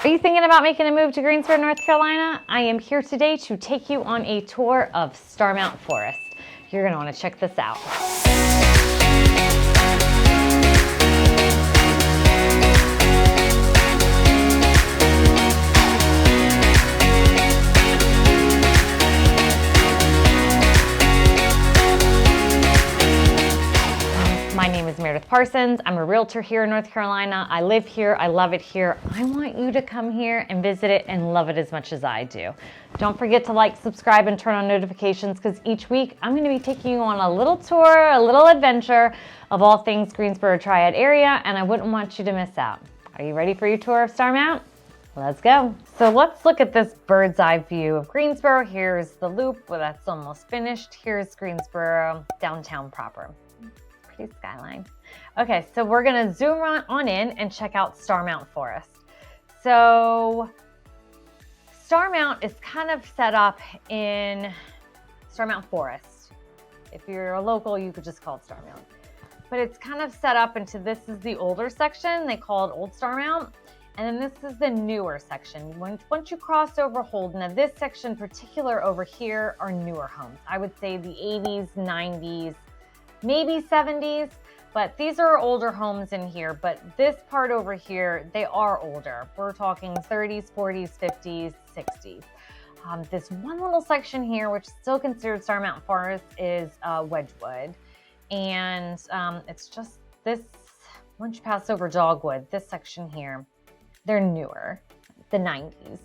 Are you thinking about making a move to Greensboro, North Carolina? I am here today to take you on a tour of Starmount Forest. You're going to want to check this out. My name is Meredith Parsons. I'm a realtor here in North Carolina. I live here. I love it here. I want you to come here and visit it and love it as much as I do. Don't forget to like, subscribe, and turn on notifications because each week I'm going to be taking you on a little tour, a little adventure of all things Greensboro Triad area, and I wouldn't want you to miss out. Are you ready for your tour of Starmount? Let's go. So let's look at this bird's eye view of Greensboro. Here's the loop, well, that's almost finished. Here's Greensboro downtown proper. Skyline. Okay, so we're gonna zoom on in and check out Starmount Forest. So Starmount is kind of set up in Starmount Forest. If you're a local, you could just call it Starmount. But it's kind of set up into, this is the older section, they call it Old Starmount. And then this is the newer section. Once you cross over Holden, now this section in particular over here are newer homes. I would say the 80s, 90s, maybe 70s, but these are older homes in here. But this part over here, they are older. We're talking 30s, 40s, 50s, 60s. This one little section here, which is still considered Starmount Forest, is Wedgwood. And it's just this, once you pass over Dogwood, this section here, they're newer, the 90s.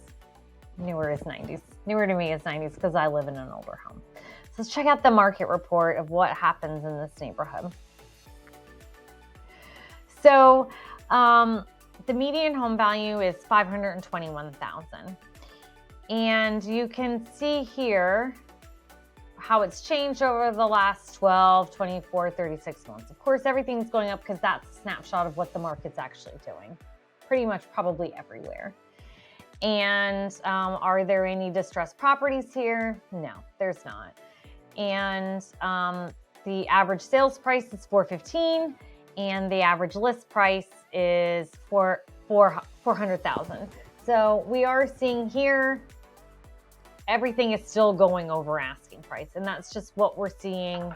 Newer is 90s. Newer to me is 90s because I live in an older home. So let's check out the market report of what happens in this neighborhood. So the median home value is $521,000. And you can see here how it's changed over the last 12, 24, 36 months. Of course, everything's going up because that's a snapshot of what the market's actually doing. Pretty much probably everywhere. And are there any distressed properties here? No, there's not. And the average sales price is $415,000, and the average list price is $400,000. So we are seeing here everything is still going over asking price, and that's just what we're seeing.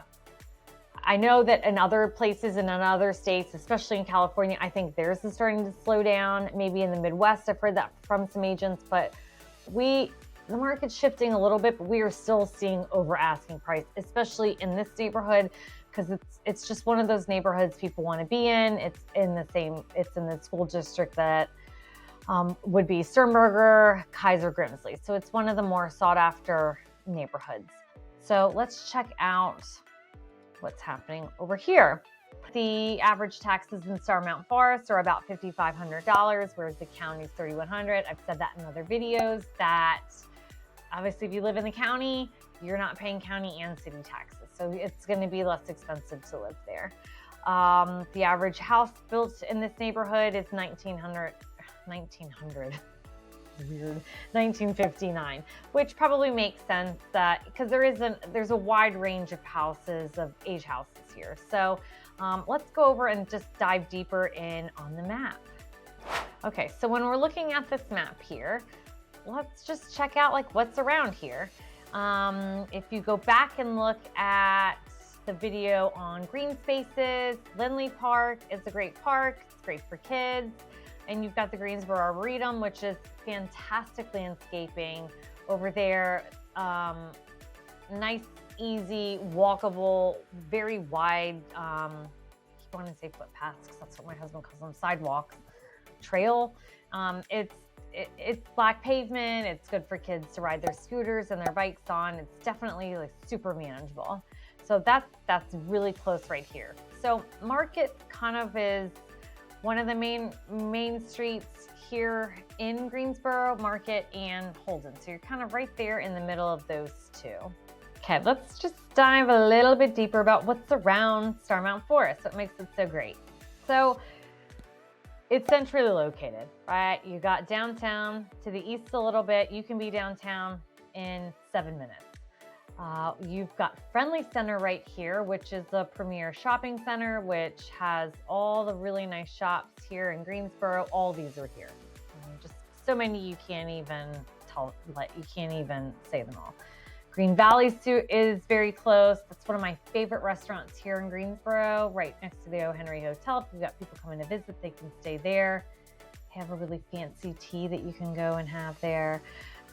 I know that in other places and in other states, especially in California, I think theirs is starting to slow down. Maybe in the Midwest, I've heard that from some agents, but the market's shifting a little bit, but we are still seeing over asking price, especially in this neighborhood, because it's just one of those neighborhoods people want to be in. It's in the school district that would be Sternberger, Kaiser, Grimsley. So it's one of the more sought after neighborhoods. So let's check out what's happening over here. The average taxes in Starmount Forest are about $5,500, whereas the county's $3,100. I've said that in other videos that obviously if you live in the county, you're not paying county and city taxes. So it's going to be less expensive to live there. The average house built in this neighborhood is 1959, which probably makes sense that because there's a wide range of age houses here. So let's go over and just dive deeper in on the map. Okay, so when we're looking at this map here, let's just check out like what's around here. If you go back and look at the video on green spaces, Lindley Park is a great park. It's great for kids. And you've got the Greensboro Arboretum, which is fantastic landscaping over there. Nice, easy, walkable, very wide, I want to say footpaths because that's what my husband calls them, sidewalks, trail. It's black pavement. It's good for kids to ride their scooters and their bikes on. It's definitely like super manageable. So that's really close right here. So Market kind of is one of the main streets here in Greensboro, Market and Holden. So you're kind of right there in the middle of those two. Okay, let's just dive a little bit deeper about what's around Starmount Forest, what makes it so great. So it's centrally located, right? You got downtown to the east a little bit. You can be downtown in 7 minutes. You've got Friendly Center right here, which is the premier shopping center, which has all the really nice shops here in Greensboro. All these are here. Just so many you can't even say them all. Green Valley is very close. That's one of my favorite restaurants here in Greensboro, right next to the O. Henry Hotel. If you've got people coming to visit, they can stay there. They have a really fancy tea that you can go and have there.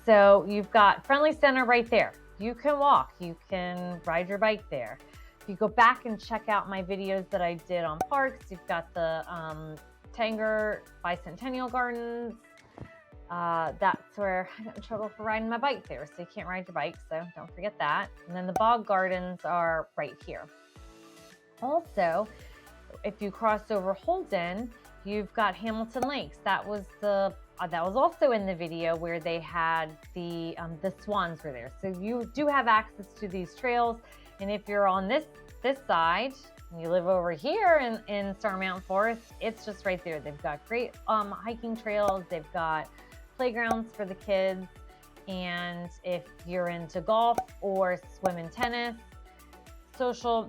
So you've got Friendly Center right there. You can walk, you can ride your bike there. If you go back and check out my videos that I did on parks, you've got the Tanger Bicentennial Gardens. That's where I got in trouble for riding my bike there. So you can't ride your bike, so don't forget that. And then the Bog Gardens are right here. Also, if you cross over Holden, you've got Hamilton Lakes. That was also in the video where they had the swans were there. So you do have access to these trails. And if you're on this side, and you live over here in Starmount Forest, it's just right there. They've got great hiking trails. They've got playgrounds for the kids. And if you're into golf or swim and tennis,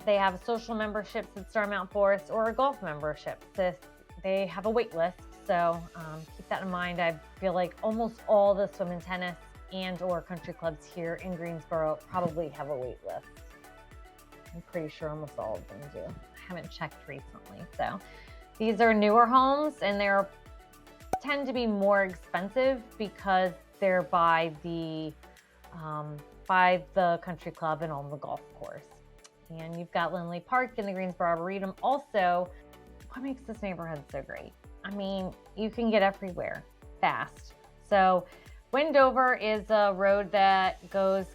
they have social memberships at Starmount Forest or a golf membership. They have a wait list, so keep that in mind. I feel like almost all the swim and tennis and or country clubs here in Greensboro probably have a wait list. I'm pretty sure almost all of them do. I haven't checked recently. So these are newer homes, and they tend to be more expensive because they're by the country club and on the golf course. And you've got Lindley Park in the Greensboro Arboretum. Also, what makes this neighborhood so great? I mean, you can get everywhere fast. So Wendover is a road that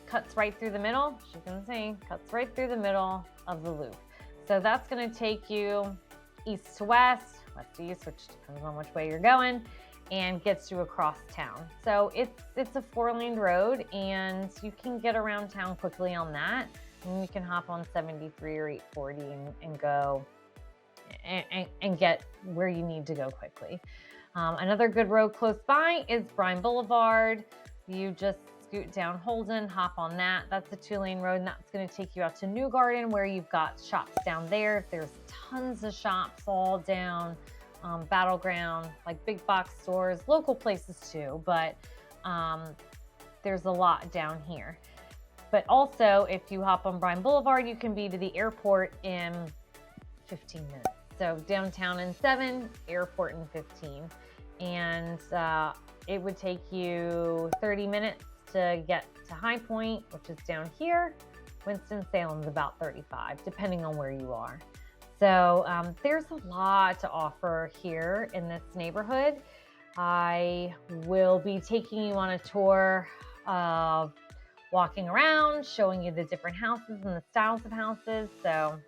cuts right through the middle. As you can see, cuts right through the middle of the loop. So that's going to take you east to west, west to east, which depends on which way you're going, and gets you across town. So it's a 4-lane road, and you can get around town quickly on that. And you can hop on 73 or 840 and go and get where you need to go quickly. Another good road close by is Bryan Boulevard. You just scoot down Holden, hop on that. That's a 2-lane road, and that's going to take you out to New Garden, where you've got shops down there. There's tons of shops all down Battleground, like big box stores, local places too, but there's a lot down here. But also, if you hop on Bryan Boulevard, you can be to the airport in 15 minutes. So downtown in 7, airport in 15. And it would take you 30 minutes to get to High Point, which is down here. Winston-Salem's about 35, depending on where you are. So there's a lot to offer here in this neighborhood. I will be taking you on a tour of walking around, showing you the different houses and the styles of houses. So,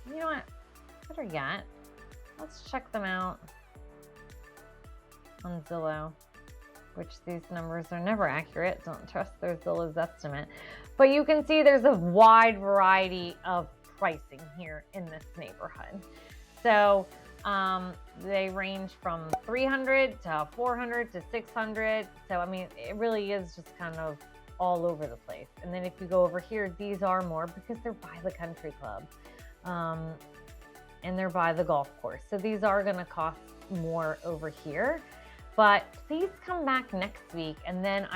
you know what? Better yet, let's check them out on Zillow, which these numbers are never accurate. Don't trust their Zillow's estimate. But you can see there's a wide variety of pricing here in this neighborhood. So they range from 300 to 400 to 600. So, I mean, it really is just kind of all over the place. And then if you go over here, these are more because they're by the country club and they're by the golf course. So these are going to cost more over here. But please come back next week, and then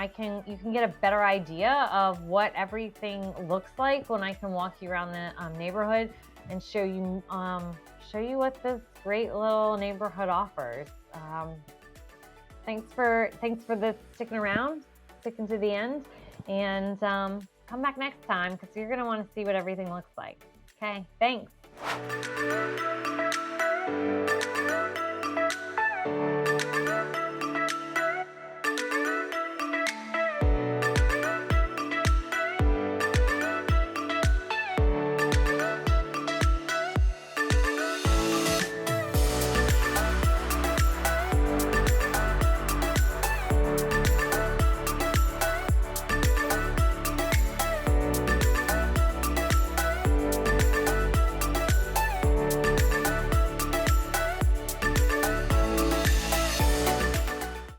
you can get a better idea of what everything looks like when I can walk you around the neighborhood and show you what this great little neighborhood offers. Thanks for sticking around, sticking to the end, and come back next time because you're going to want to see what everything looks like. Okay, thanks.